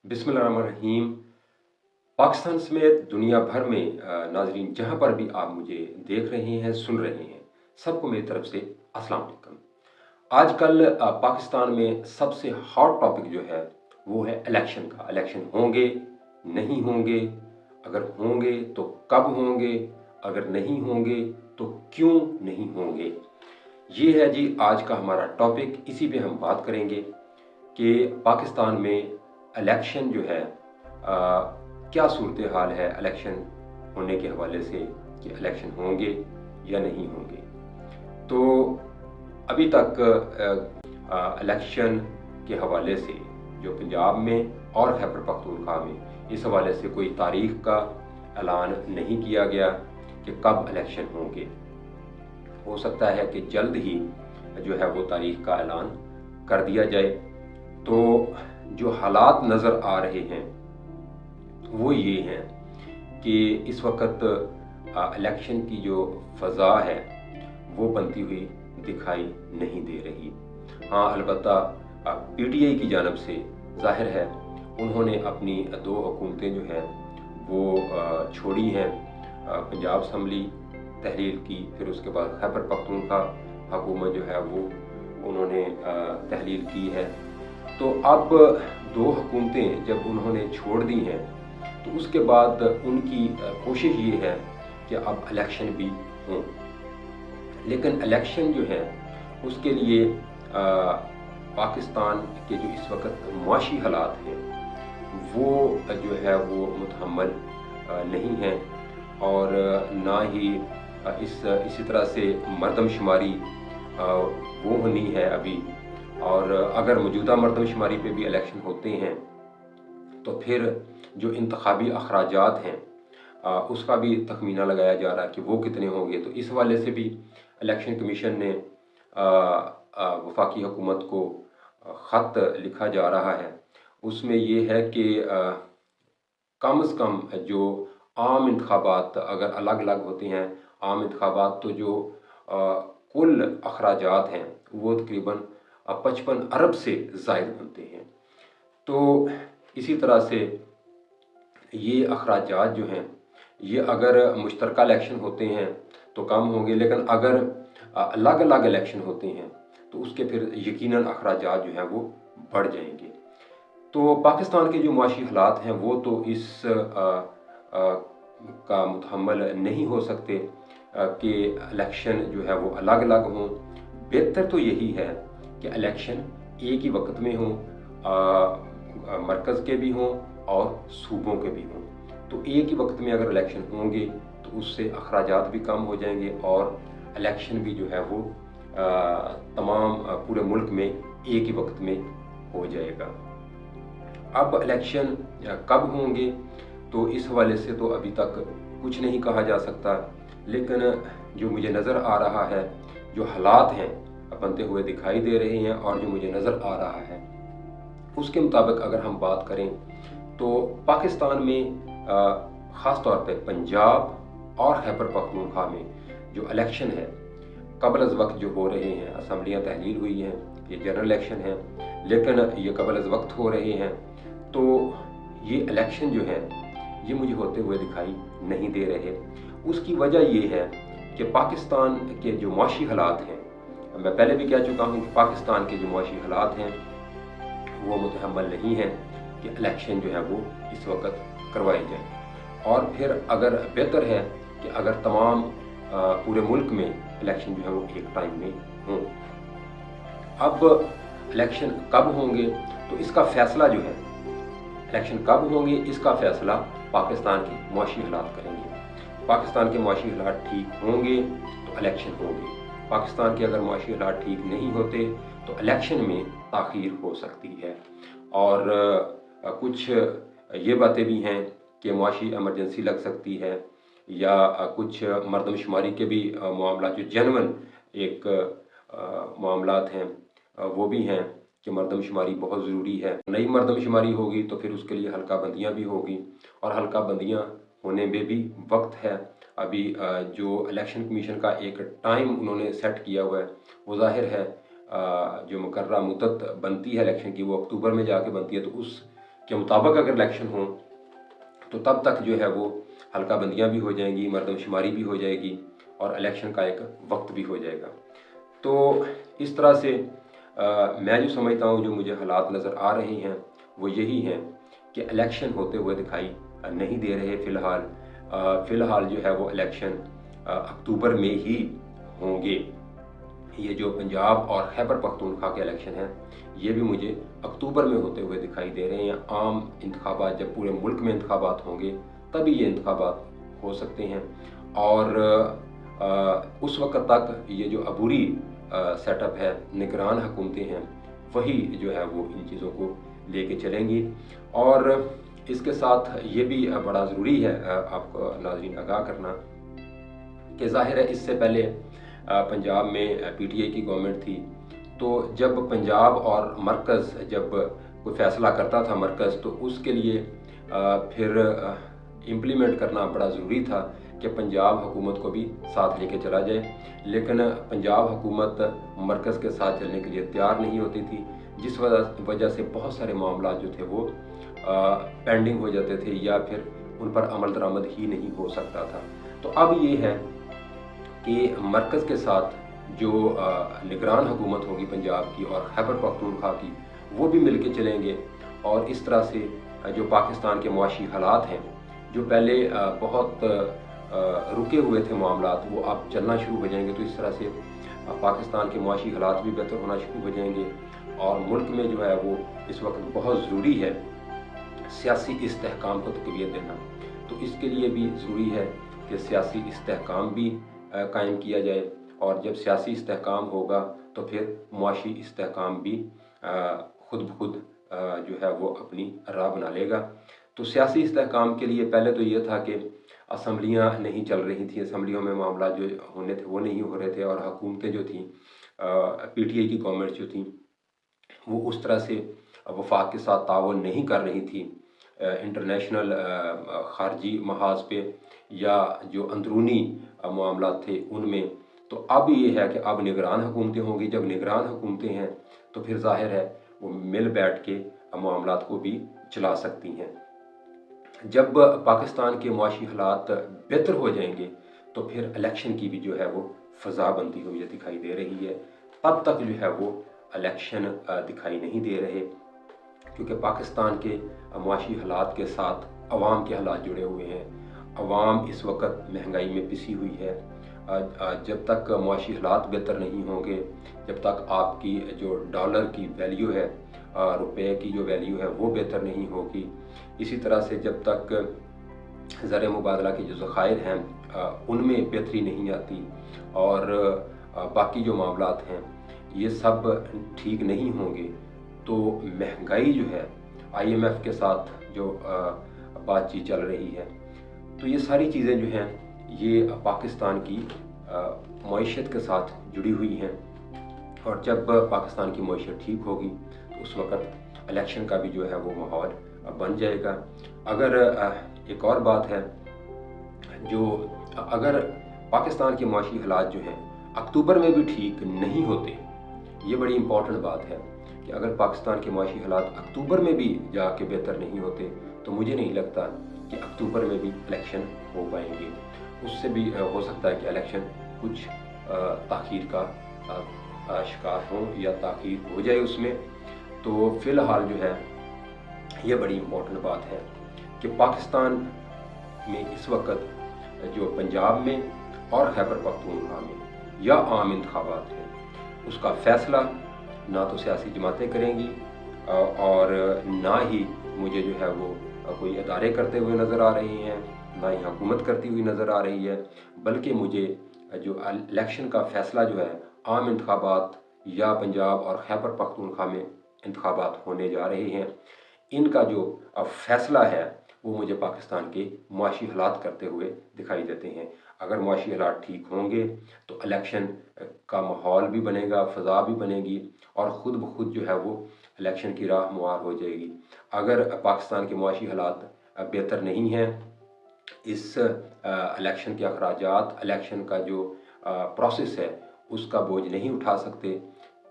बिस्मिल्लाहिर्रहमानिर्रहीम। पाकिस्तान समेत दुनिया भर में नाजरीन जहाँ पर भी आप मुझे देख रहे हैं, सुन रहे हैं, सबको मेरी तरफ से अस्सलाम वालेकुम। आजकल पाकिस्तान में सबसे हॉट टॉपिक जो है वो है इलेक्शन का। इलेक्शन होंगे, नहीं होंगे, अगर होंगे तो कब होंगे, अगर नहीं होंगे तो क्यों नहीं होंगे। ये है जी आज का हमारा टॉपिक। इसी पे हम बात करेंगे कि पाकिस्तान में इलेक्शन जो है क्या सूरत हाल है इलेक्शन होने के हवाले से, कि इलेक्शन होंगे या नहीं होंगे। तो अभी तक इलेक्शन के हवाले से जो पंजाब में और खैबर पख्तूनख्वा में इस हवाले से कोई तारीख का ऐलान नहीं किया गया कि कब इलेक्शन होंगे। हो सकता है कि जल्द ही जो है वो तारीख का ऐलान कर दिया जाए। तो जो हालात नज़र आ रहे हैं वो ये हैं कि इस वक्त इलेक्शन की जो फ़ज़ा है वो बनती हुई दिखाई नहीं दे रही। हाँ, अलबत्ता पीटीआई की जानब से ज़ाहिर है उन्होंने अपनी दो हुकूमतें जो हैं वो छोड़ी हैं। पंजाब असम्बली तहलील की, फिर उसके बाद खैबर पख्तूनख्वा हुकूमत जो है वो उन्होंने तहलील की है। तो अब दो हुकूमतें जब उन्होंने छोड़ दी हैं तो उसके बाद उनकी कोशिश ये है कि अब इलेक्शन भी हों। लेकिन इलेक्शन जो है उसके लिए पाकिस्तान के जो इस वक्त मुआशी हालात हैं वो जो है वो मुतहम्मल नहीं हैं, और ना ही इसी तरह से मरदमशुमारी वो होनी है अभी। और अगर मौजूदा मरदमशुमारी पे भी इलेक्शन होते हैं तो फिर जो इंतखाबी अखराजात हैं उसका भी तखमीना लगाया जा रहा है कि वो कितने होंगे। तो इस हवाले से भी इलेक्शन कमीशन ने वफाकी हुकूमत को ख़त लिखा जा रहा है। उसमें ये है कि कम से कम जो आम इंतखाबात अगर अलग अलग होते हैं, आम इंतखाबात तो जो कुल अखराजात हैं वो तकरीबन 55 अरब से ज़ायद बनते हैं। तो इसी तरह से ये अखराजात जो हैं ये अगर मुश्तरका इलेक्शन होते हैं तो कम होंगे, लेकिन अगर अलग अलग इलेक्शन होते हैं तो उसके फिर यकीनन अखराजात जो हैं वो बढ़ जाएंगे। तो पाकिस्तान के जो मुआशी हालात हैं वो तो इस का मुतहम्मल नहीं हो सकते कि इलेक्शन जो है वो अलग अलग हों। बेहतर तो यही है कि इलेक्शन एक ही वक्त में हों, मरकज़ के भी हों और सूबों के भी हों। तो एक ही वक्त में अगर इलेक्शन होंगे तो उससे अखराजात भी कम हो जाएंगे और इलेक्शन भी जो है वो तमाम पूरे मुल्क में एक ही वक्त में हो जाएगा। अब इलेक्शन कब होंगे तो इस हवाले से तो अभी तक कुछ नहीं कहा जा सकता, लेकिन जो मुझे नज़र आ रहा है, जो हालात हैं बनते हुए दिखाई दे रहे हैं और जो मुझे नज़र आ रहा है उसके मुताबिक अगर हम बात करें तो पाकिस्तान में ख़ास तौर पे पंजाब और खैबर पख्तूनख्वा में जो इलेक्शन है कबल अज़ वक्त जो हो रहे हैं, असम्बलियाँ तहलील हुई हैं, ये जनरल इलेक्शन है लेकिन ये कबल अज़ वक्त हो रहे हैं। तो ये इलेक्शन जो है ये मुझे होते हुए दिखाई नहीं दे रहे। उसकी वजह ये है कि पाकिस्तान के जो मुआशी हालात हैं, मैं पहले भी कह चुका हूँ कि पाकिस्तान के जो मुआशी हालात हैं वो मुतहम्मल नहीं हैं कि इलेक्शन जो है वो इस वक्त करवाए जाएँ। और फिर अगर बेहतर है कि अगर तमाम पूरे मुल्क में इलेक्शन जो है वो एक टाइम में हों। अब इलेक्शन कब होंगे तो इसका फ़ैसला जो है, इलेक्शन कब होंगे इसका फ़ैसला पाकिस्तान के मुआशी हालात करेंगे। पाकिस्तान के मुआशी हालात ठीक होंगे तो इलेक्शन होंगे। पाकिस्तान के अगर मुआशी हालात ठीक नहीं होते तो इलेक्शन में ताख़ीर हो सकती है। और कुछ ये बातें भी हैं कि मुआशी एमरजेंसी लग सकती है, या कुछ मरदमशुमारी के भी मामला जो जेन्युइन एक मामलात हैं वो भी हैं कि मरदमशुमारी बहुत ज़रूरी है। नई मरदमशुमारी होगी तो फिर उसके लिए हल्का बंदियाँ भी होगी, और हल्का बंदियाँ होने में भी वक्त है। अभी जो इलेक्शन कमीशन का एक टाइम उन्होंने सेट किया हुआ है वो ज़ाहिर है जो मुकर्रर मुद्दत बनती है इलेक्शन की वो अक्टूबर में जाके बनती है, तो के मुताबिक अगर इलेक्शन हो तो तब तक जो है वो हल्का बंदियाँ भी हो जाएंगी, मरदमशुमारी भी हो जाएगी और इलेक्शन का एक वक्त भी हो जाएगा। तो इस तरह से मैं जो समझता हूँ, जो मुझे हालात नज़र आ रहे हैं वो यही हैं कि इलेक्शन होते हुए दिखाई नहीं दे रहे फ़िलहाल जो है वो इलेक्शन अक्टूबर में ही होंगे। ये जो पंजाब और खैबर पख्तूनख्वा के इलेक्शन हैं ये भी मुझे अक्टूबर में होते हुए दिखाई दे रहे हैं। आम इंतखाबात जब पूरे मुल्क में इंतखाबात होंगे तभी ये इंतखाबात हो सकते हैं और उस वक्त तक ये जो अबूरी सेटअप है, निगरान हुकूमतें हैं, वही जो है वो इन चीज़ों को लेके चलेंगी। और इसके साथ ये भी बड़ा ज़रूरी है आपको नाज़रीन आगाह करना कि ज़ाहिर है इससे पहले पंजाब में पीटीआई की गवर्नमेंट थी, तो जब पंजाब और मरकज़ जब कोई फ़ैसला करता था मरकज़, तो उसके लिए फिर इम्प्लीमेंट करना बड़ा ज़रूरी था कि पंजाब हुकूमत को भी साथ लेके चला जाए। लेकिन पंजाब हुकूमत मरकज़ के साथ चलने के लिए तैयार नहीं होती थी, जिस वजह से बहुत सारे मामला जो थे वो पेंडिंग हो जाते थे या फिर उन पर अमल दरामद ही नहीं हो सकता था। तो अब ये है कि मरकज़ के साथ जो निगरान हुकूमत होगी पंजाब की और खैबर पख्तूनख्वा की, वो भी मिल के चलेंगे और इस तरह से जो पाकिस्तान के मुआशी हालात हैं, जो पहले बहुत रुके हुए थे मामलात, वो अब चलना शुरू हो जाएंगे। तो इस तरह से पाकिस्तान के मुआशी हालात भी बेहतर होना शुरू हो जाएंगे और मुल्क में जो है वो इस वक्त बहुत ज़रूरी है सियासी इस्तेहकाम को तक़वियत देना। तो इसके लिए भी ज़रूरी है कि सियासी इस्तेहकाम भी कायम किया जाए और जब सियासी इस्तेहकाम होगा तो फिर मुआशी इस्तेहकाम भी खुद ब खुद जो है वो अपनी राह बना लेगा। तो सियासी इस्तेहकाम के लिए पहले तो ये था कि असम्बलियाँ नहीं चल रही थी, असम्बलियों में मामला जो होने थे वो नहीं हो रहे थे और हुकूमतें जो थीं, पीटीआई की गवर्नमेंट जो थी, वो उस तरह से वफाक के साथ ताउन नहीं कर रही थी इंटरनेशनल ख़ारजी महाज पे या जो अंदरूनी मामलात थे उनमें। तो अब ये है कि अब निगरान हुकूमतें होंगी। जब निगरान हुकूमतें हैं तो फिर ज़ाहिर है वो मिल बैठ के मामलात को भी चला सकती हैं। जब पाकिस्तान के मुआशी हालात बेहतर हो जाएंगे तो फिर इलेक्शन की भी जो है वो फ़ज़ा बनती हुई दिखाई दे रही है। तब तक जो है वो इलेक्शन दिखाई नहीं दे रहे, क्योंकि पाकिस्तान के मुआशी हालात के साथ अवाम के हालात जुड़े हुए हैं। अवाम इस वक्त महंगाई में पिसी हुई है। जब तक मुआशी हालात बेहतर नहीं होंगे, जब तक आपकी जो डॉलर की वैल्यू है, रुपए की जो वैल्यू है वो बेहतर नहीं होगी। इसी तरह से जब तक ज़र मुबादला के जो ज़खायर हैं उनमें बेहतरी नहीं आती और बाकी जो मामलात हैं ये सब ठीक नहीं होंगे, तो महंगाई जो है IMF के साथ जो बातचीत चल रही है, तो ये सारी चीज़ें जो हैं ये पाकिस्तान की मईशत के साथ जुड़ी हुई हैं। और जब पाकिस्तान की मईशत ठीक होगी तो उस वक़्त इलेक्शन का भी जो है वो माहौल बन जाएगा। अगर एक और बात है, जो अगर पाकिस्तान के मुआशी हालात जो हैं अक्टूबर में भी ठीक नहीं होते, ये बड़ी इम्पॉर्टेंट बात है कि अगर पाकिस्तान के मुआशी हालात अक्टूबर में भी जाके बेहतर नहीं होते तो मुझे नहीं लगता कि अक्टूबर में भी इलेक्शन हो पाएंगे। उससे भी हो सकता है कि इलेक्शन कुछ ताख़ीर का शिकार हो या ताख़ीर हो जाए उसमें। तो फ़िलहाल जो है ये बड़ी इम्पोर्टेंट बात है कि पाकिस्तान में इस वक्त जो पंजाब में और खैबर पख्तूनख्वा में या आम इंतखाबात हैं, उसका फ़ैसला ना तो सियासी जमातें करेंगी और ना ही मुझे जो है वो कोई अदारे करते हुए नज़र आ रहे हैं, ना ही हुकूमत करती हुई नज़र आ रही है, बल्कि मुझे जो इलेक्शन का फ़ैसला जो है आम इंतखाबात या पंजाब और खैबर पख्तूनख्वा में इंतखाबात होने जा रहे हैं, इनका जो फ़ैसला है वो मुझे पाकिस्तान के मुआशी हालात करते हुए दिखाई देते हैं। अगर मुआशी हालात ठीक होंगे तो इलेक्शन का माहौल भी बनेगा, फ़ज़ा भी बनेगी और ख़ुद ब खुद जो है वो इलेक्शन की राह मुआर हो जाएगी। अगर पाकिस्तान के मुआशी हालात बेहतर नहीं हैं, इस इलेक्शन के अखराजात, इलेक्शन का जो प्रोसेस है उसका बोझ नहीं उठा सकते,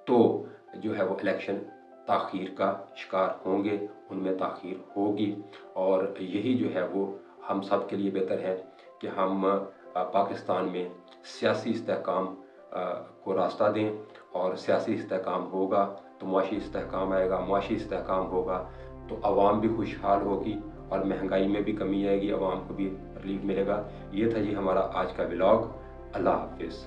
तो जो है वो इलेक्शन تاخیر کا شکار ہوں گے، ان میں تاخیر ہوگی، اور یہی جو ہے وہ ہم سب کے لیے بہتر ہے کہ ہم پاکستان میں سیاسی استحکام کو راستہ دیں، اور سیاسی استحکام ہوگا تو معاشی استحکام آئے گا، معاشی استحکام ہوگا تو عوام بھی خوشحال ہوگی، اور مہنگائی میں بھی کمی آئے گی، عوام کو بھی ریلیف ملے گا۔ یہ تھا جی ہمارا آج کا ولاگ۔ اللہ حافظ۔